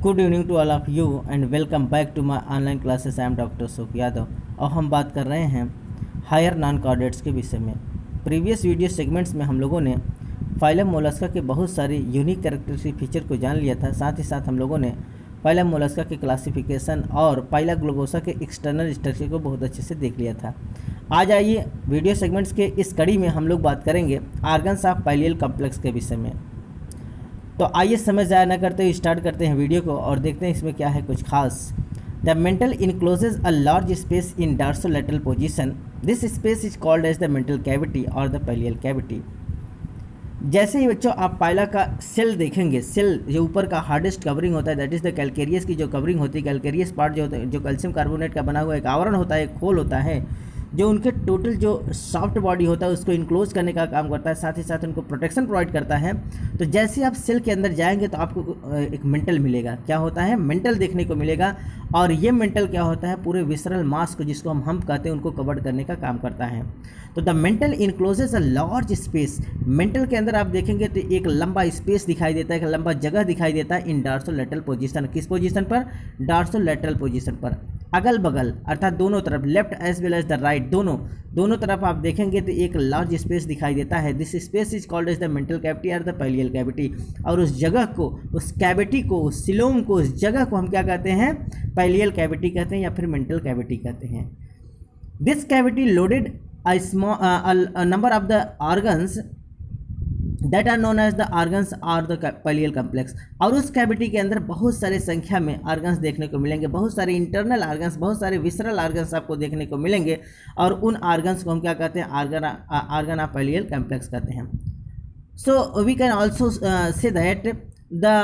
Good evening to all of you and welcome back to my online classes. I am doctor Sukh Yadav और हम बात कर रहे हैं हायर नॉन कॉर्डेट्स के विषय में। प्रीवियस वीडियो सेगमेंट्स में हम लोगों ने फाइलम मोलस्का के बहुत सारे यूनिक कैरेक्टरिस्टिक फीचर को जान लिया था। साथ ही साथ हम लोगों ने फाइलम मोलस्का के क्लासिफिकेशन और पाइला ग्लोबोसा के एक्सटर्नल स्ट्रक्चर को बहुत अच्छे से देख लिया था। आज आइए वीडियो सेगमेंट्स के इस कड़ी में हम लोग बात करेंगे आर्गन्स ऑफ पाइलियल कॉम्प्लेक्स के विषय में। तो आइए समय ज़ाया न करते हुए स्टार्ट करते हैं वीडियो को और देखते हैं इसमें क्या है कुछ खास। The mantle encloses a large space in dorsolateral position. This space is called as the mantle cavity और द पाइलियल कैविटी। जैसे ही बच्चों आप पाइला का सेल देखेंगे, सेल जो ऊपर का हार्डेस्ट कवरिंग होता है दैट इज़ द कैलकेरियस की जो कवरिंग होती है, कैलकेरियस पार्ट जो होता है, जो कैल्शियम कार्बोनेट का बना हुआ एक आवरण होता है, एक खोल होता है जो उनके टोटल जो सॉफ्ट बॉडी होता है उसको इनक्लोज करने का काम करता है, साथ ही साथ उनको प्रोटेक्शन प्रोवाइड करता है। तो जैसे आप सेल के अंदर जाएंगे तो आपको एक मेंटल मिलेगा। क्या होता है? मेंटल देखने को मिलेगा। और ये मेंटल क्या होता है? पूरे विसरल मास को, जिसको हम कहते हैं, उनको कवर करने का काम करता है। तो the mantle encloses a large space. Mantle के अंदर आप देखेंगे तो एक लंबा स्पेस दिखाई देता है, एक लंबा जगह दिखाई देता है इन डार्सोलैटरल पोजीशन। किस पोजीशन पर? डार्सोलैटरल पोजीशन पर। अगल बगल अर्थात दोनों तरफ, left as well as the right, दोनों तरफ आप देखेंगे तो एक लार्ज स्पेस दिखाई देता है। This space is called as the mantle cavity और द पाइलियल कैविटी। और उस जगह को, उस कैविटी को, उस सिलोम को, उस जगह को हम क्या कहते हैं? पाइलियल कैविटी कहते हैं या फिर मेंटल कैविटी कहते हैं। This cavity loaded a number of the organs that are known as the organs or the pallial complex. और उस कैविटी के अंदर बहुत सारे संख्या में ऑर्गन्स देखने को मिलेंगे, बहुत सारे इंटरनल ऑर्गन्स, बहुत सारे विसरल ऑर्गन्स आपको देखने को मिलेंगे। और उन ऑर्गन्स को हम क्या कहते हैं? ऑर्गन ऑफ पाइलियल कॉम्प्लेक्स कहते हैं। So we can also say that the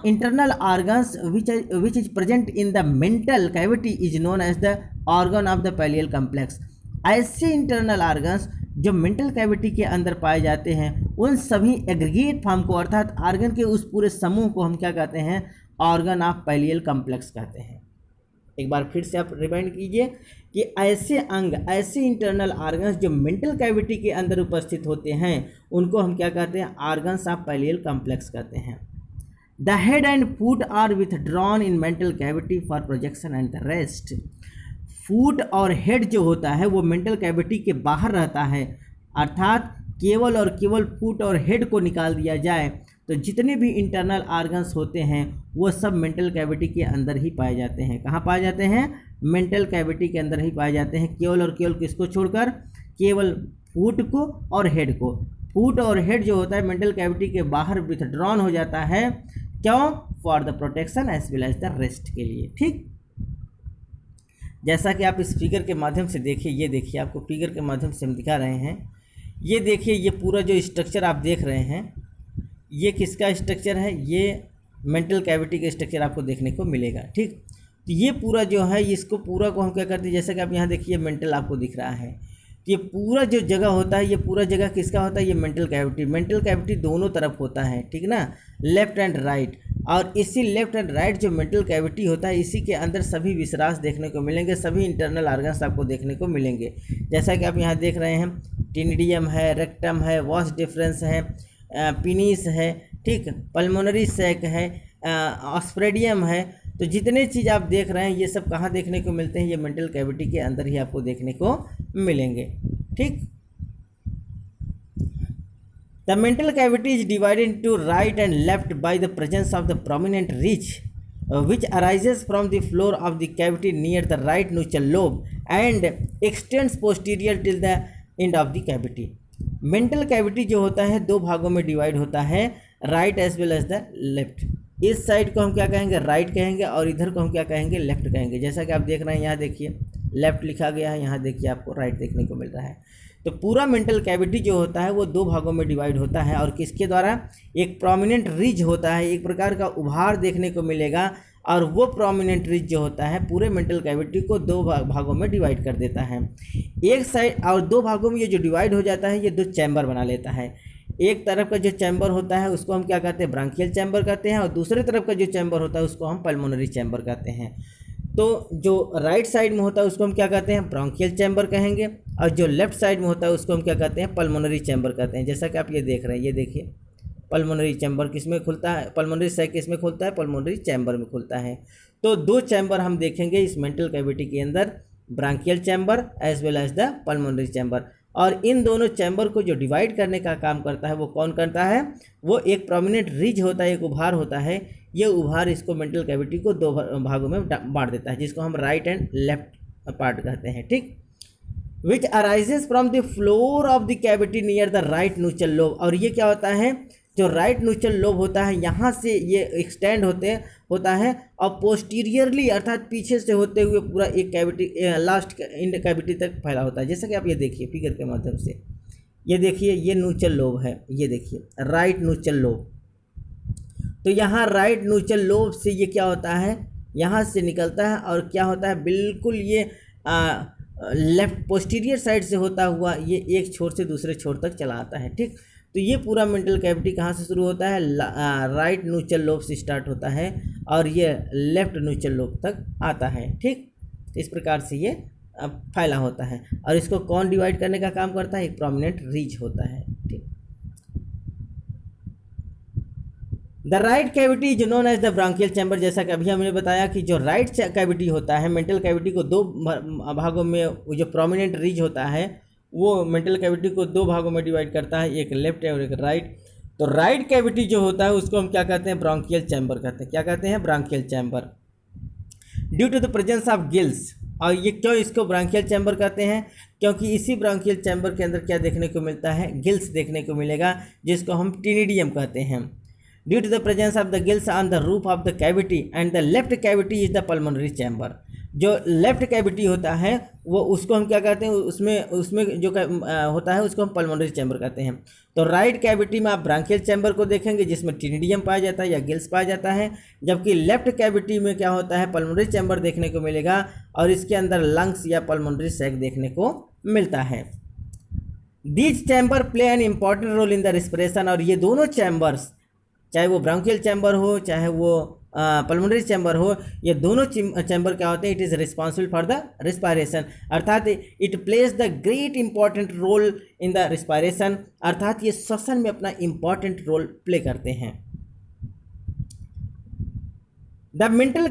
internal organs which is present in the mental cavity is known as the organ of the पाइलियल complex। ऐसे इंटरनल ऑर्गन्स जो मेंटल कैविटी के अंदर पाए जाते हैं उन सभी एग्रीगेट फॉर्म को, अर्थात ऑर्गन के उस पूरे समूह को हम क्या कहते हैं? ऑर्गन ऑफ पाइलियल कॉम्प्लेक्स कहते हैं। एक बार फिर से आप रिमाइंड कीजिए कि ऐसे अंग, ऐसे इंटरनल ऑर्गन्स जो मेंटल कैविटी के अंदर उपस्थित होते हैं उनको हम क्या कहते हैं? ऑर्गन्स ऑफ पाइलियल कॉम्प्लेक्स कहते हैं। The head and foot are withdrawn in mantle cavity for protection and the rest. Foot और हेड जो होता है वो मेंटल कैविटी के बाहर रहता है, अर्थात केवल और केवल फुट और हेड को निकाल दिया जाए तो जितने भी इंटरनल ऑर्गन्स होते हैं वो सब मेंटल कैविटी के अंदर ही पाए जाते हैं। कहाँ पाए जाते हैं? मेंटल कैविटी के अंदर ही पाए जाते हैं। केवल और केवल किसको छोड़कर? केवल फुट को और हेड को। फुट और हेड जो होता है मेंटल कैविटी के बाहर विथड्रॉन हो जाता है। क्यों? For the protection as well as the rest के लिए। ठीक, जैसा कि आप इस फिगर के माध्यम से देखिए, ये देखिए, आपको फिगर के माध्यम से हम दिखा रहे हैं। ये देखिए, ये पूरा जो स्ट्रक्चर आप देख रहे हैं ये किसका स्ट्रक्चर है? ये मेंटल कैविटी का स्ट्रक्चर आपको देखने को मिलेगा। ठीक, तो ये पूरा जो है, इसको पूरा को हम क्या करते हैं? जैसा कि आप यहाँ देखिए मेंटल आपको दिख रहा है, ये पूरा जो जगह होता है, ये पूरा जगह किसका होता है? ये मेंटल कैविटी। मेंटल कैविटी दोनों तरफ होता है, ठीक ना, लेफ्ट एंड राइट। और इसी लेफ्ट एंड राइट जो मेंटल कैविटी होता है इसी के अंदर सभी विसरास देखने को मिलेंगे, सभी इंटरनल ऑर्गन्स आपको देखने को मिलेंगे। जैसा कि आप यहाँ देख रहे हैं, टिनिडियम है, रेक्टम है, वॉस डिफरेंस है, पिनीस है, ठीक, पल्मोनरी सैक है, ऑस्प्रेडियम है। तो जितने चीज़ आप देख रहे हैं ये सब कहाँ देखने को मिलते हैं? ये मेंटल कैविटी के अंदर ही आपको देखने को मिलेंगे। ठीक, the mantle cavity is divided into right and left by the presence of the prominent rich which arises from the floor of the cavity near the right nuchal lobe and extends posterior till the end of the cavity। Mantle cavity जो होता है दो भागों में divide होता है, right as well as the left. इस side को हम क्या कहेंगे? राइट कहेंगे, और इधर को हम क्या कहेंगे? लेफ्ट कहेंगे। जैसा कि आप देख रहे हैं, यहाँ देखिए लेफ्ट लिखा गया है, यहाँ देखिए आपको राइट देखने को मिल रहा है। तो पूरा मेंटल कैविटी जो होता है वो दो भागों में डिवाइड होता है, और किसके द्वारा? एक प्रोमिनेंट रिज होता है, एक प्रकार का उभार देखने को मिलेगा, और वो प्रोमिनेंट रिज जो होता है पूरे मेंटल कैविटी को दो भागों में डिवाइड कर देता है। एक साइड और दो भागों में ये जो डिवाइड हो जाता है ये दो चैम्बर बना लेता है। एक तरफ का जो चैम्बर होता है उसको हम क्या कहते हैं? ब्रांकियल चैम्बर कहते हैं, और दूसरे तरफ का जो चैम्बर होता है उसको हम पल्मोनरी चैम्बर कहते हैं। तो जो राइट साइड में होता है उसको हम क्या कहते हैं? ब्रोंकियल चैम्बर कहेंगे, और जो लेफ्ट साइड में होता है उसको हम क्या कहते हैं? पल्मोनरी चैम्बर कहते हैं। जैसा कि आप ये देख रहे हैं, ये देखिए पल्मोनरी चैम्बर किस में खुलता है, पल्मोनरी सैक किस में खुलता है, पल्मोनरी चैम्बर में खुलता है। तो दो चैम्बर हम देखेंगे इस मेंटल कैविटी के अंदर, branchial chamber as well as the pulmonary chamber. और इन दोनों चैम्बर को जो डिवाइड करने का काम करता है वो कौन करता है, वो एक प्रोमिनेंट रिज होता है, एक उभार होता है। ये उभार इसको मेंटल कैविटी को दो भागों में बांट देता है, जिसको हम राइट एंड लेफ्ट पार्ट कहते हैं, ठीक। Which arises from the floor of the cavity near the right nuchal lobe. और ये क्या होता है, जो राइट न्यूचल लोब होता है यहाँ से ये एक्सटेंड होता है और पोस्टीरियरली अर्थात पीछे से होते हुए पूरा एक कैविटी लास्ट इंड कैविटी तक फैला होता है। जैसा कि आप ये देखिए फिगर के माध्यम से, ये देखिए ये न्यूचल लोब है, ये देखिए राइट न्यूचल लोब। तो यहाँ राइट न्यूचल लोब से ये क्या होता है, यहाँ से निकलता है और क्या होता है, बिल्कुल ये लेफ्ट पोस्टीरियर साइड से होता हुआ ये एक छोर से दूसरे छोर तक चला आता है, ठीक। तो ये पूरा मेंटल कैविटी कहाँ से शुरू होता है, राइट न्यूचल लोब से स्टार्ट होता है और ये लेफ्ट न्यूचल लोब तक आता है, ठीक। इस प्रकार से ये फैला होता है और इसको कौन डिवाइड करने का काम करता है, एक प्रोमिनेंट रिज होता है, ठीक। The right cavity is known as the branchial chamber. जैसा कि अभी हमने बताया कि जो राइट कैविटी होता है, मेंटल कैविटी को दो भागों में, जो प्रोमिनेंट रिज होता है वो मेंटल कैविटी को दो भागों में डिवाइड करता है, एक लेफ्ट और एक राइट। तो राइट कैविटी जो होता है उसको हम क्या कहते हैं, ब्रांकियल चैम्बर कहते हैं। क्या कहते हैं, branchial chamber. Due to the presence of gills. और ये क्यों इसको ब्रांकियल चैम्बर कहते हैं, क्योंकि इसी ब्रांकियल चैम्बर के अंदर क्या देखने को मिलता है, गिल्स देखने को मिलेगा, जिसको हम टिनिडियम कहते हैं। Due to the presence of the gills on the roof of the cavity and the left cavity is the pulmonary chamber. जो लेफ्ट कैविटी होता है वो उसको हम क्या कहते हैं, उसमें जो होता है उसको हम पल्मोनरी चैम्बर कहते हैं। तो राइट कैविटी में आप ब्रांकियल चैम्बर को देखेंगे जिसमें टिनिडियम पाया जाता है या गिल्स पाया जाता है, जबकि लेफ्ट कैविटी में क्या होता है, पल्मोनरी चैम्बर देखने को मिलेगा और इसके अंदर लंग्स या पल्मोनरी सैक देखने को मिलता है। These chamber play an important role in the respiration. और ये दोनों चैम्बर्स, चाहे वो ब्रांकियल चैम्बर हो चाहे वो पल्मोनरी चैम्बर हो, ये दोनों चैम्बर क्या होते हैं, it is responsible for the respiration, अर्थात it plays the great important role in the respiration, अर्थात ये श्वसन में अपना इंपॉर्टेंट रोल प्ले करते हैं। The mantle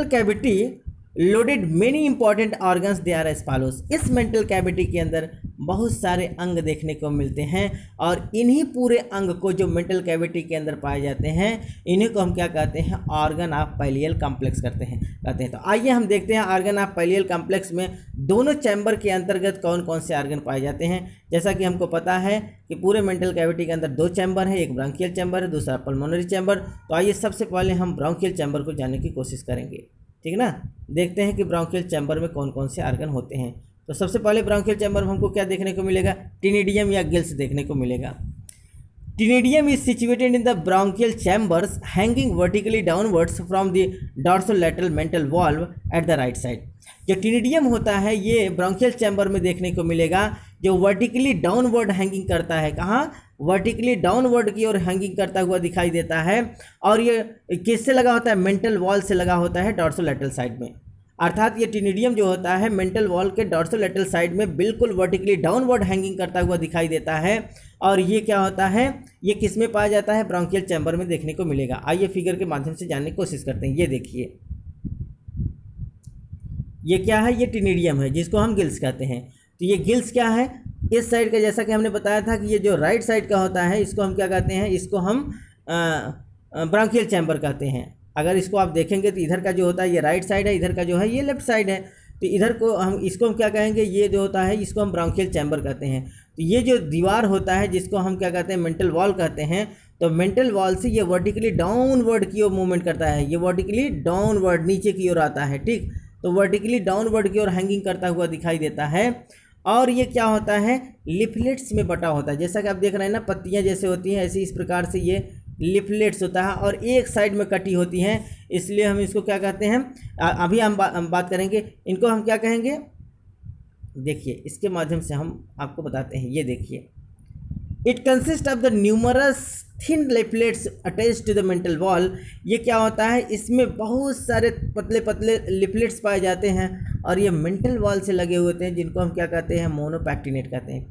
cavity loaded many important organs they are as follows. इस मेंटल कैविटी के अंदर बहुत सारे अंग देखने को मिलते हैं और इन्हीं पूरे अंग को जो मेंटल कैविटी के अंदर पाए जाते हैं इन्हीं को हम क्या कहते हैं, ऑर्गन ऑफ पैलियल कॉम्प्लेक्स कहते हैं। तो आइए हम देखते हैं ऑर्गन ऑफ पैलियल कॉम्प्लेक्स में दोनों चैम्बर के अंतर्गत कौन कौन से ऑर्गन पाए जाते हैं। जैसा कि हमको पता है कि पूरे मेंटल कैविटी के अंदर दो चैम्बर है, एक ब्रांकियल चैम्बर है, दूसरा पल्मोनरी चैम्बर। तो आइए सबसे पहले हम ब्रांकियल चैम्बर को जानने की कोशिश करेंगे, ठीक ना। देखते हैं कि ब्रांकियल चैम्बर में कौन कौन से ऑर्गन होते हैं। तो सबसे पहले ब्रांकियल चैम्बर में हमको क्या देखने को मिलेगा, टिनिडियम या गिल्स देखने को मिलेगा। Ctenidium is situated in the branchial chambers hanging vertically downwards from the dorsolateral mantle wall at the right side. जो टिनिडियम होता है ये ब्रांकियल चैम्बर में देखने को मिलेगा, जो वर्टिकली डाउनवर्ड हैंगिंग करता है, कहाँ, वर्टिकली डाउनवर्ड की ओर हैंगिंग करता हुआ दिखाई देता है। और ये किससे लगा होता है, मेंटल वॉल से लगा होता है डॉर्सोलैटरल साइड में, अर्थात ये टिनिडियम जो होता है मेंटल वॉल के डॉर्सोलैटरल साइड में बिल्कुल वर्टिकली डाउनवर्ड हैंगिंग करता हुआ दिखाई देता है। और ये क्या होता है, ये किस में पाया जाता है, ब्रांकियल चैम्बर में देखने को मिलेगा। आइए फिगर के माध्यम से जानने की कोशिश करते हैं। ये देखिए ये क्या है, ये टिनिडियम है जिसको हम गिल्स कहते हैं। तो ये गिल्स क्या है, इस साइड का, जैसा कि हमने बताया था कि ये जो राइट साइड का होता है इसको हम क्या कहते हैं, इसको हम ब्रांकियल चैम्बर कहते हैं। अगर इसको आप देखेंगे तो इधर का जो होता है ये राइट साइड है, इधर का जो है ये लेफ्ट साइड है। तो इधर को हम इसको हम क्या कहेंगे, ये जो होता है इसको हम ब्रांकियल चैम्बर कहते हैं। तो ये जो दीवार होता है जिसको हम क्या कहते हैं, मेंटल वॉल कहते हैं। तो मेंटल वॉल से ये वर्टिकली डाउनवर्ड की ओर मूवमेंट करता है, ये वर्टिकली डाउनवर्ड नीचे की ओर आता है, ठीक। तो वर्टिकली डाउनवर्ड की ओर हैंगिंग करता हुआ दिखाई देता है। और ये क्या होता है, लिफलेट्स में बटा होता है। जैसा कि आप देख रहे हैं ना, पत्तियां जैसे होती हैं ऐसे इस प्रकार से ये लिफलेट्स होता है और एक साइड में कटी होती हैं, इसलिए हम इसको क्या कहते हैं, अभी हम बात करेंगे इनको हम क्या कहेंगे। देखिए इसके माध्यम से हम आपको बताते हैं। ये देखिए, it consist of the numerous thin leaflets attached to the mantle wall. ये क्या होता है, इसमें बहुत सारे पतले पतले लिफलेट्स पाए जाते हैं और ये मेंटल वॉल से लगे होते हैं, जिनको हम क्या कहते हैं, मोनोपैक्टिनेट कहते हैं।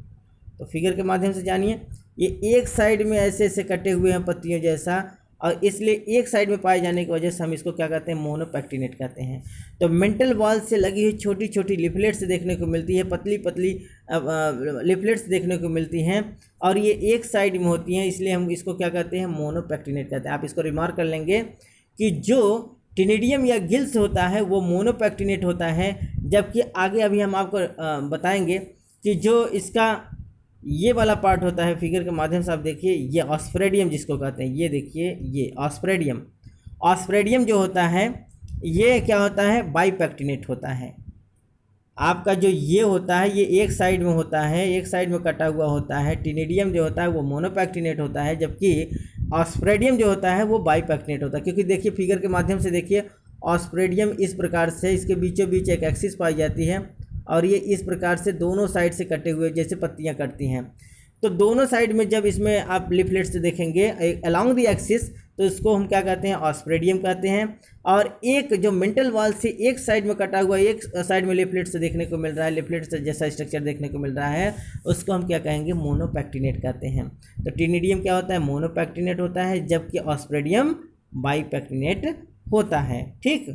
तो फिगर के माध्यम से जानिए, ये एक साइड में ऐसे ऐसे कटे हुए हैं पत्तियों जैसा, और इसलिए एक साइड में पाए जाने की वजह से हम इसको क्या कहते हैं, मोनोपेक्टिनेट कहते हैं। तो मेंटल वॉल से लगी हुई छोटी छोटी लिफलेट्स देखने को मिलती है, पतली पतली लिफलेट्स देखने को मिलती हैं, और ये एक साइड में होती हैं, इसलिए हम इसको क्या कहते हैं, मोनोपेक्टिनेट कहते हैं। आप इसको रिमार्क कर लेंगे कि जो टिनिडियम या गिल्स होता है वो मोनोपेक्टिनेट होता है, जबकि आगे अभी हम आपको बताएंगे कि जो इसका ये वाला पार्ट होता है, फिगर के माध्यम से आप देखिए, ये ऑस्प्रेडियम जिसको कहते हैं, ये देखिए ये ऑस्प्रेडियम जो होता है ये क्या होता है, बाइपेक्टिनेट होता है। आपका जो ये होता है ये एक साइड में होता है, एक साइड में कटा हुआ होता है। टिनिडियम जो होता है वो मोनोपेक्टिनेट होता है, जबकि ऑस्प्रेडियम जो होता है वो बाइपेक्टिनेट होता है। क्योंकि देखिए फिगर के माध्यम से देखिए, ऑस्प्रेडियम इस प्रकार से, इसके बीचों बीच एक एक्सिस पाई जाती है, और ये इस प्रकार से दोनों साइड से कटे हुए जैसे पत्तियां कटती हैं। तो दोनों साइड में जब इसमें आप लिफलेट्स देखेंगे अलोंग द एक्सिस, तो इसको हम क्या कहते हैं, ऑस्प्रेडियम कहते हैं। और एक जो मेंटल वॉल से एक साइड में कटा हुआ, एक साइड में लिफलेट्स देखने को मिल रहा है, लिफलेट्स जैसा स्ट्रक्चर देखने को मिल रहा है, उसको हम क्या कहेंगे, मोनोपेक्टिनेट कहते हैं। तो टिनिडियम क्या होता है, मोनोपेक्टिनेट होता है, जबकि ऑस्प्रेडियम बाइपेक्टिनेट होता है। ठीक।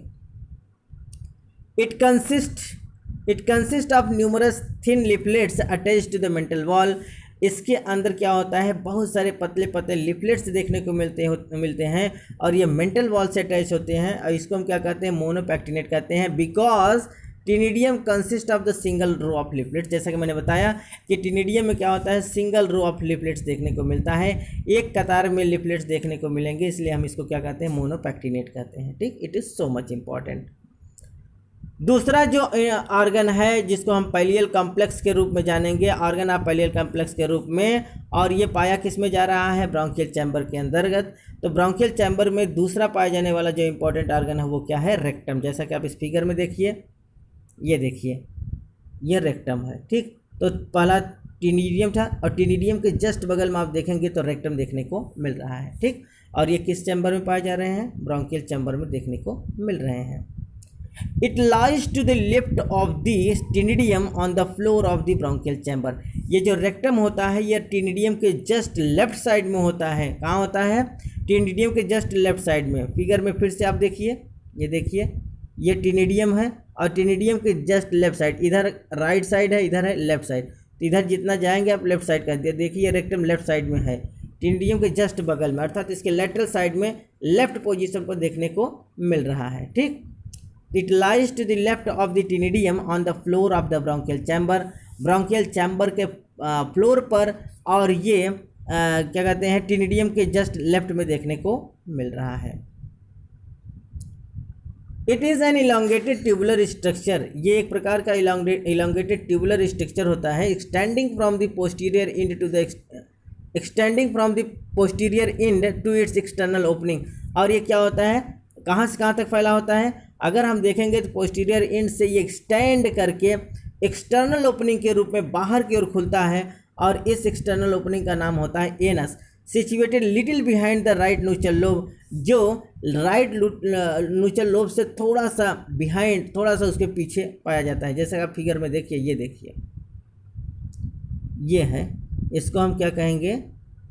It consist of numerous thin leaflets attached to the mantle wall. इसके अंदर क्या होता है, बहुत सारे पतले पतले लिफलेट्स देखने को मिलते हैं, और ये मेंटल वॉल से अटैच होते हैं, और इसको हम क्या कहते हैं, मोनोपेक्टिनेट कहते हैं। Because ctenidium consist of the single row of leaflets. जैसा कि मैंने बताया कि टिनिडियम में क्या होता है, सिंगल रो ऑफ लिफलेट्स देखने को मिलता है, एक कतार में लिफलेट्स देखने को मिलेंगे, इसलिए हम इसको क्या कहते हैं, मोनोपेक्टिनेट कहते हैं। ठीक। It is so much important. दूसरा जो ऑर्गन है जिसको हम पैलियल कॉम्प्लेक्स के रूप में जानेंगे, ऑर्गन ऑफ पैलियल कॉम्प्लेक्स के रूप में, और ये पाया किस में जा रहा है, ब्रोंकियल चैम्बर के अंतर्गत। तो ब्रोंकियल चैम्बर में दूसरा पाया जाने वाला जो इंपॉर्टेंट ऑर्गन है वो क्या है, रेक्टम। जैसा कि आप इस फिगर में देखिए, ये देखिए ये रेक्टम है। ठीक। तो पहला टिनिडियम था, और टिनिडियम के जस्ट बगल में आप देखेंगे तो रेक्टम देखने को मिल रहा है। ठीक। और ये किस चैम्बर में पाए जा रहे हैं, ब्रोंकियल चैम्बर में देखने को मिल रहे हैं। It lies to the left of the टिनिडियम on the floor of the bronchial chamber। ये जो रेक्टम होता है ये टिनिडियम के जस्ट लेफ्ट साइड में होता है। कहाँ होता है, टिनिडियम के जस्ट लेफ्ट साइड में। फिगर में फिर से आप देखिए, ये देखिए ये टिनिडियम है, और टिनिडियम के जस्ट लेफ्ट साइड, इधर राइट साइड है, इधर है लेफ्ट साइड। तो इधर जितना जाएंगे आप लेफ्ट साइड कर दिए, देखिए रेक्टम लेफ्ट साइड में है, टिनिडियम के जस्ट बगल में, अर्थात इसके लेटरल साइड में लेफ्ट पोजीशन पर देखने को मिल रहा है। ठीक। It lies to the left of the टिनिडियम on the floor of the bronchial chamber। Bronchial chamber के फ्लोर पर, और ये क्या कहते हैं, टिनिडियम के जस्ट लेफ्ट में देखने को मिल रहा है। It is an elongated tubular structure. ये एक प्रकार का इलोंगेटेड ट्यूबुलर स्ट्रक्चर होता है, extending from the posterior end to its external opening. और ये क्या होता है, कहाँ से कहाँ तक फैला होता है, अगर हम देखेंगे तो पोस्टीरियर एंड से ये एक्सटेंड करके एक्सटर्नल ओपनिंग के रूप में बाहर की ओर खुलता है, और इस एक्सटर्नल ओपनिंग का नाम होता है anus. Situated little behind the right nuchal lobe, जो राइट न्यूचल लोब से थोड़ा सा बिहाइंड, थोड़ा सा उसके पीछे पाया जाता है। जैसे आप फिगर में देखिए, ये देखिए ये है, इसको हम क्या कहेंगे,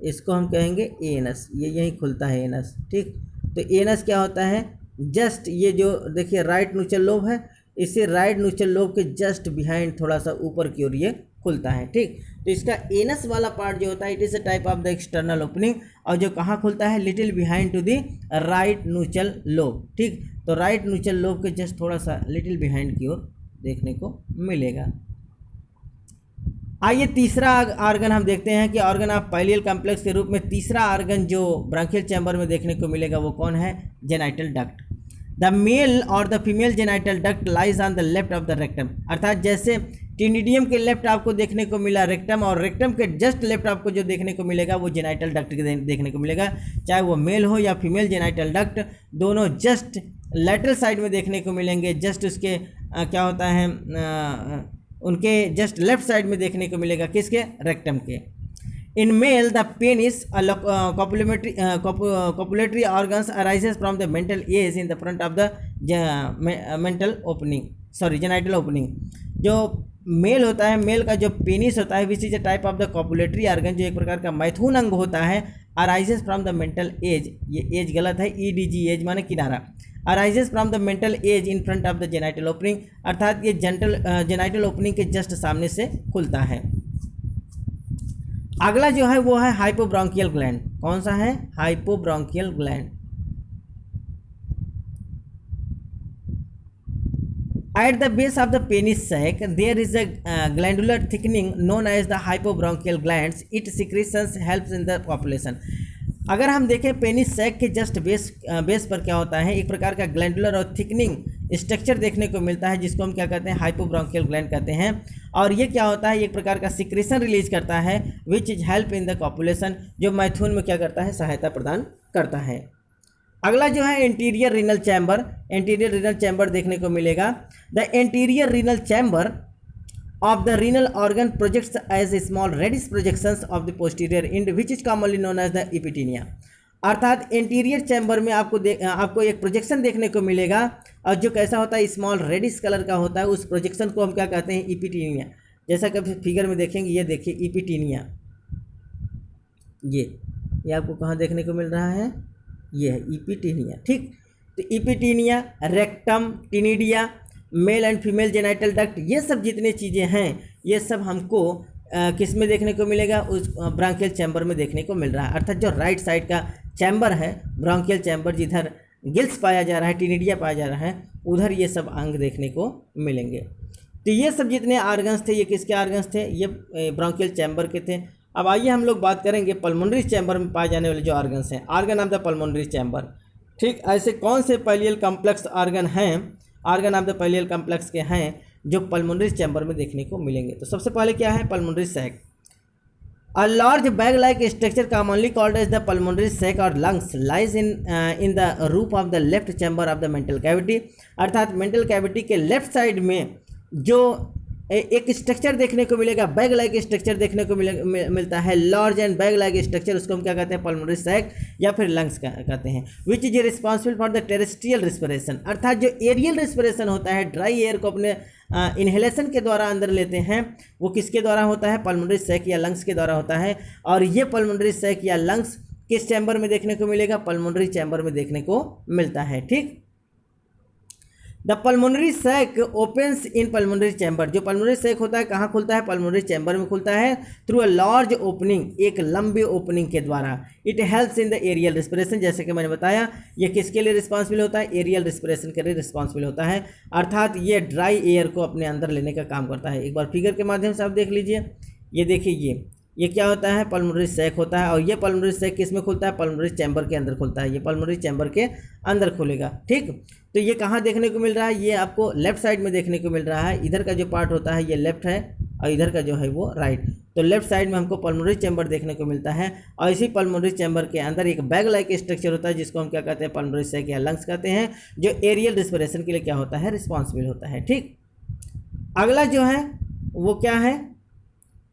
इसको हम कहेंगे एनस। ये यहीं खुलता है एनस। ठीक। तो एनस क्या होता है, जस्ट ये जो देखिए राइट न्यूचल लोब है, इसे राइट न्यूचल लोब के जस्ट बिहाइंड थोड़ा सा ऊपर की ओर ये खुलता है। ठीक। तो इसका एनस वाला पार्ट जो होता है, it is a type of the external opening, और जो कहाँ खुलता है, little behind to the right nuchal lobe. ठीक। तो राइट न्यूचल लोब के जस्ट थोड़ा सा लिटिल बिहाइंड की ओर देखने को मिलेगा। आइए तीसरा ऑर्गन हम देखते हैं कि ऑर्गन ऑफ पैलियल कॉम्प्लेक्स के रूप में तीसरा ऑर्गन जो ब्रोंकियल चैम्बर में देखने को मिलेगा वो कौन है, जेनाइटल डक्ट। द मेल और the female genital duct lies on the left of the rectum. अर्थात जैसे टिनिडियम के लेफ्ट आपको देखने को मिला रेक्टम, और रेक्टम के जस्ट लेफ्ट आपको जो देखने को मिलेगा वो जेनाइटल डक्ट देखने को मिलेगा। चाहे वो मेल हो या फीमेल जेनाइटल डक्ट, दोनों जस्ट लेटरल साइड में देखने को मिलेंगे। जस्ट उसके क्या होता है, उनके जस्ट लेफ्ट साइड में देखने को मिलेगा, किसके, रेक्टम के। In male the penis copulatory organs arises from the mental ears in the front of the genital opening। जो मेल होता है, मेल का जो पेनिस होता है which is a type of the copulatory organ, जो एक प्रकार का मैथुन अंग होता है, arises from the mantle edge, ये एज गलत है, EDG एज माने किनारा, arises from the mantle edge in front of the genital opening, अर्थात ये जेनाइटल ओपनिंग के जस्ट सामने से खुलता है। अगला जो है वो है हाइपोब्रोंकियल ग्लैंड। कौन सा है? हाइपोब्रोंकियल gland. At the base of the penis sac, there is a glandular thickening known as the hypobronchial glands. Its secretions helps in the population. अगर हम देखें पेनिस सैक के जस्ट बेस पर क्या होता है, एक प्रकार का ग्लैंडुलर और थिकनिंग स्ट्रक्चर देखने को मिलता है, जिसको हम क्या कहते हैं? हाइपोब्रोंकियल ग्लैंड कहते हैं। और ये क्या होता है? एक प्रकार का सिक्रेशन रिलीज करता है which is help in the copulation, जो मैथुन में क्या करता है? सहायता प्रदान करता है। अगला जो है anterior renal chamber. Anterior renal chamber देखने को मिलेगा। The anterior renal chamber of the renal organ projects as small reddish projections of the posterior end which is commonly known as the epitaenia. अर्थात एंटीरियर चैम्बर में आपको एक projection देखने को मिलेगा, और जो कैसा होता है? स्मॉल रेडिश कलर का होता है। उस प्रोजेक्शन को हम क्या कहते हैं? इपिटीनिया। जैसा कि आप फिगर में देखेंगे, ये देखिए इपिटीनिया, ये आपको कहाँ देखने को मिल रहा है? ये है इपिटीनिया। ठीक, तो epitaenia, rectum, ctenidia, male and female genital duct, ये सब जितने चीज़ें हैं ये सब हमको किस में देखने को मिलेगा? उस ब्रोंकियल चैम्बर में देखने को मिल रहा है। अर्थात जो राइट साइड का चैम्बर है, ब्रोंकियल चैम्बर, जिधर गिल्स पाया जा रहा है, टिनिडिया पाया जा रहा है, उधर ये सब अंग देखने को मिलेंगे। तो ये सब जितने ऑर्गन्स थे, ये किसके ऑर्गन्स थे? ये ब्रोंकियल चैम्बर के थे। अब आइए हम लोग बात करेंगे पल्मोनरी चैम्बर में पाए जाने वाले जो ऑर्गन्स हैं, organ of the pulmonary chamber. ठीक, ऐसे कौन से पैलियल कॉम्प्लेक्स ऑर्गन हैं, organ of the pallial complex के हैं जो पल्मोनरी चैम्बर में देखने को मिलेंगे? तो सबसे पहले क्या है? Pulmonary sac. A large bag like structure commonly called as the pulmonary sac और lungs lies in the roof of the left chamber of the mantle cavity. अर्थात मेंटल कैविटी के लेफ्ट साइड में जो एक स्ट्रक्चर देखने को मिलेगा, bag like structure देखने को मिलता है, large and bag like structure, उसको हम क्या कहते हैं? पल्मोनरी सैक या फिर लंग्स कहते हैं। विच is responsible for the terrestrial respiration. अर्थात जो एरियल रिस्पिरेशन होता है, ड्राई एयर को अपने इनहेलेशन के द्वारा अंदर लेते हैं, वो किसके द्वारा होता है? पल्मोनरी सैक या लंग्स के द्वारा होता है। और ये पल्मोनरी सैक या लंग्स किस चैम्बर में देखने को मिलेगा? पल्मोनरी चैम्बर में देखने को मिलता है। ठीक, the pulmonary sac opens in pulmonary chamber. जो पल्मोनरी सैक होता है कहाँ खुलता है? पल्मोनरी चैम्बर में खुलता है, थ्रू अ लार्ज ओपनिंग, एक लंबी ओपनिंग के द्वारा। It helps in the aerial respiration. जैसे कि मैंने बताया, ये किसके लिए रिस्पॉन्सिबल होता है? एरियल रिस्पिरेशन के लिए रिस्पॉन्सिबल होता है। अर्थात ये ड्राई एयर को अपने अंदर लेने का काम करता है। एक बार फिगर के माध्यम से आप देख लीजिए, ये देखिए, ये क्या होता है? पल्मोनरी सैक होता है। और ये पल्मोनरी सैक किस में खुलता है? पल्मोनरी चैम्बर के अंदर खुलता है। ये पल्मोनरी चैम्बर के अंदर खुलेगा। ठीक, तो ये कहाँ देखने को मिल रहा है? ये आपको लेफ्ट साइड में देखने को मिल रहा है। इधर का जो पार्ट होता है ये लेफ्ट है, और इधर का जो है वो राइट। तो लेफ्ट साइड में हमको पल्मोनरी चैम्बर देखने को मिलता है, और इसी पल्मोनरी चैम्बर के अंदर एक बैग लाइक स्ट्रक्चर होता है, जिसको हम क्या कहते हैं? पल्मोनरी सैक या लंग्स कहते हैं, जो एरियल रिस्पिरेशन के लिए क्या होता है? रिस्पॉन्सिबल होता है। ठीक, अगला जो है वो क्या है?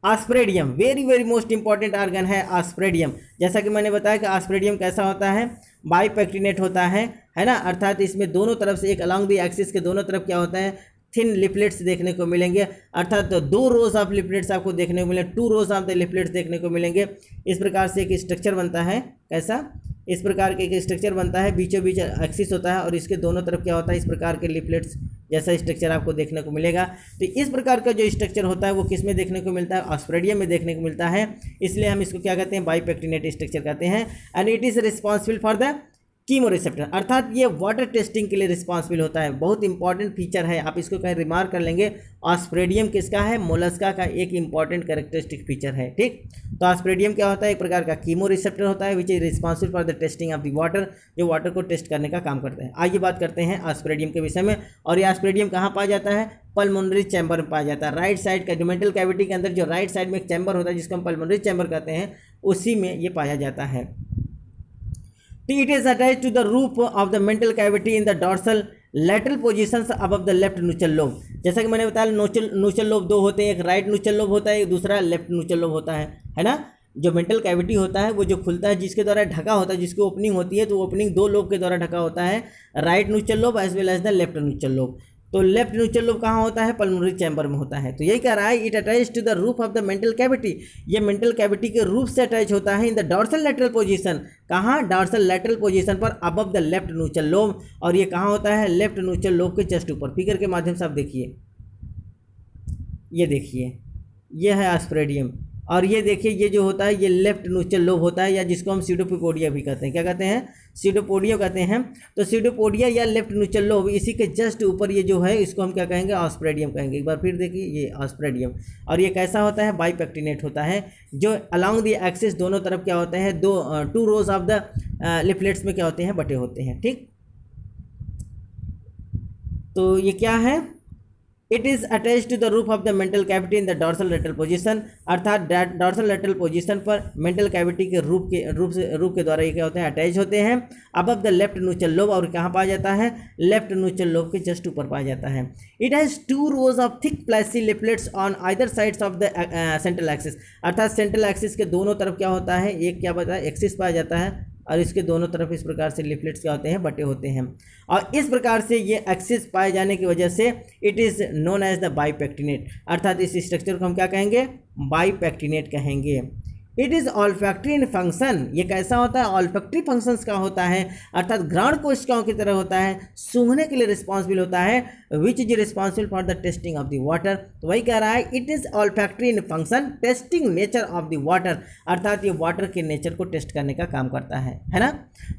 Osphradium. Very very most important organ है आस्प्रेडियम। जैसा कि मैंने बताया कि आस्प्रेडियम कैसा होता है? बाइपेक्टिनेट होता है ना। अर्थात इसमें दोनों तरफ से, एक अलॉन्ग द एक्सिस के दोनों तरफ क्या होता है? थिन लिपलेट्स देखने को मिलेंगे। अर्थात 2 रोज ऑफ लिपलेट्स आपको देखने को मिलेंगे, 2 रोज ऑफ द लिपलेट्स देखने को मिलेंगे। इस प्रकार से एक स्ट्रक्चर बनता है। कैसा? इस प्रकार के एक स्ट्रक्चर बनता है, बीचों बीच एक्सिस होता है, और इसके दोनों तरफ क्या होता है? इस प्रकार के लिपलेट्स जैसा स्ट्रक्चर आपको देखने को मिलेगा। तो इस प्रकार का जो स्ट्रक्चर होता है वो किस में देखने को मिलता है? आस्प्रेडियम में देखने को मिलता है। इसलिए हम इसको क्या कहते हैं? बाइपेक्टिनेट स्ट्रक्चर कहते हैं। And it is responsible for the chemo receptor. अर्थात ये वाटर टेस्टिंग के लिए रिस्पॉन्सिबल होता है। बहुत इंपॉर्टेंट फीचर है, आप इसको कहीं रिमार्क कर लेंगे। आस्प्रेडियम किसका है? मोलस्का का एक इंपॉर्टेंट कैरेक्टरिस्टिक फीचर है। ठीक, तो आस्प्रेडियम क्या होता है? एक प्रकार का कीमो रिसेप्टर होता है, which is responsible for the testing of the water, जो वाटर को टेस्ट करने का काम करता है। आइए बात करते हैं आस्प्रेडियम के विषय में। और ये आस्प्रेडियम कहाँ पाया जाता है? पल्मोनरी चैम्बर में पाया जाता है। राइट साइड का, जो मेंटल कैविटी के अंदर जो राइट साइड में एक चैम्बर होता है, जिसको हम पल्मोनरी चैम्बर कहते हैं, उसी में ये पाया जाता है। It is attached to the roof of the mental cavity in the dorsal lateral positions above the left nuchal lobe। जैसा कि मैंने बताया, नूचल लोब 2 होते हैं, एक राइट नूचल लोब होता है, एक दूसरा लेफ्ट नूचल लोब होता है ना। जो मेंटल कैविटी होता है वो जो खुलता है, जिसके द्वारा ढका होता है, जिसकी ओपनिंग होती है, तो ओपनिंग 2 लोब के द्वारा ढका होता है, right nuchal lobe as well as the left nuchal lobe. तो लेफ्ट न्यूट्रल लोब कहाँ होता है? पल्मोनरी चैम्बर में होता है। तो यही कह रहा है it attach to the roof of the mantle cavity, ये मेंटल कैविटी के रूफ से अटैच होता है in the dorsal lateral position, कहाँ? डॉर्सल लैटरल पोजीशन पर above the left neutral lobe, और ये कहाँ होता है? लेफ्ट न्यूट्रल लोब के जस्ट ऊपर। फिगर के माध्यम से आप देखिए, ये देखिए, ये है ऑस्प्रेडियम, और ये देखिए ये जो होता है ये लेफ्ट न्यूट्रल लोब होता है, या जिसको हम सीडोपोडिया भी कहते हैं। क्या कहते हैं? सीडोपोडिया कहते हैं। तो सीडोपोडिया या लेफ्ट न्यूट्रल लोब, इसी के जस्ट ऊपर ये जो है इसको हम क्या कहेंगे? ऑस्प्रेडियम कहेंगे। एक बार फिर देखिए, ये ऑस्प्रेडियम, और ये कैसा होता है? बाइपेक्टिनेट होता है, जो अलोंग द एक्सिस दोनों तरफ क्या होते हैं? Two rows of the leaflets में क्या होते हैं? बटे होते हैं। ठीक, तो ये क्या है? It is attach to the roof of the mantle cavity in the dorsal lateral position, अर्थात डॉर्सल लेटरल पोजीशन पर मेंटल कैविटी के रूप के द्वारा ये क्या होते हैं? अटैच होते हैं above the left neutral lobe, और कहाँ पाया जाता है? लेफ्ट न्यूट्रल लोब के जस्ट ऊपर पाया जाता है। It has two rows of thick प्लेसी leaflets on either sides of the central axis, अर्थात सेंट्रल एक्सिस के दोनों तरफ क्या होता है? एक क्या बताया? एक्सिस पाया जाता है, और इसके दोनों तरफ इस प्रकार से लिफलेट्स क्या होते हैं? बटे होते हैं, और इस प्रकार से ये एक्सिस पाए जाने की वजह से it is known as the bipectinate, अर्थात इस स्ट्रक्चर को हम क्या कहेंगे? बाइपेक्टिनेट कहेंगे। It is olfactory in function, ये कैसा होता है? ऑल्फैक्टरी फंक्शंस का होता है, अर्थात घ्राण कोशिकाओं की तरह होता है, सूंघने के लिए रिस्पॉन्सिबल होता है, which is responsible for the testing of the water. तो वही कह रहा है it is olfactory in function testing nature of the water, अर्थात ये वाटर के नेचर को टेस्ट करने का काम करता है ना।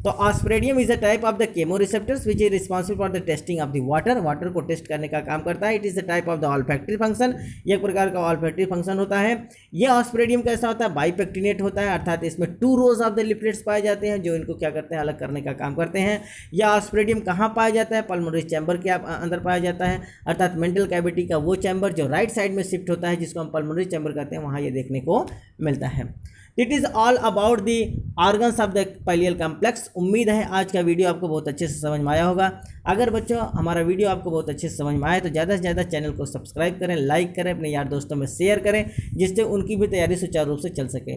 तो osphradium is a type of the chemoreceptors which is responsible for the testing of the water, water को टेस्ट करने का काम करता है। It is the type of the olfactory function, ये एक प्रकार का ऑल्फैक्टरी फंक्शन होता है। ये ऑस्प्रेडियम कैसा होता है? बाइपेक्टिनेट होता है, अर्थात इसमें two rows of the leaflets पाए जाते हैं जो इनको क्या करते हैं? अलग करने का काम करते हैं। यह ऑस्प्रेडियम कहाँ पाया जाता है? पल्मोनरी चैम्बर के अंदर पाया जाता है, अर्थात मेंटल कैविटी का वो चैम्बर जो राइट साइड में शिफ्ट होता है, जिसको हम पल्मोनरी चैम्बर कहते हैं, वहाँ ये देखने को मिलता है। It is all about the organs of the pallial complex. उम्मीद है आज का वीडियो आपको बहुत अच्छे से समझ में आया होगा। अगर बच्चों हमारा वीडियो आपको बहुत अच्छे से समझ में आए तो ज़्यादा से ज़्यादा चैनल को सब्सक्राइब करें, लाइक करें, अपने यार दोस्तों में शेयर करें, जिससे उनकी भी तैयारी सुचारू रूप से चल सके।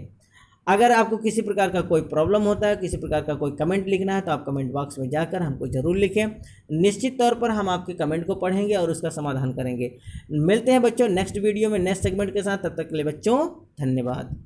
अगर आपको किसी प्रकार का कोई प्रॉब्लम होता है, किसी प्रकार का कोई कमेंट लिखना है, तो आप कमेंट बॉक्स में जाकर हमको ज़रूर लिखें। निश्चित तौर पर हम आपके कमेंट को पढ़ेंगे और उसका समाधान करेंगे। मिलते हैं बच्चों नेक्स्ट वीडियो में नेक्स्ट सेगमेंट के साथ। तब तक के लिए बच्चों धन्यवाद।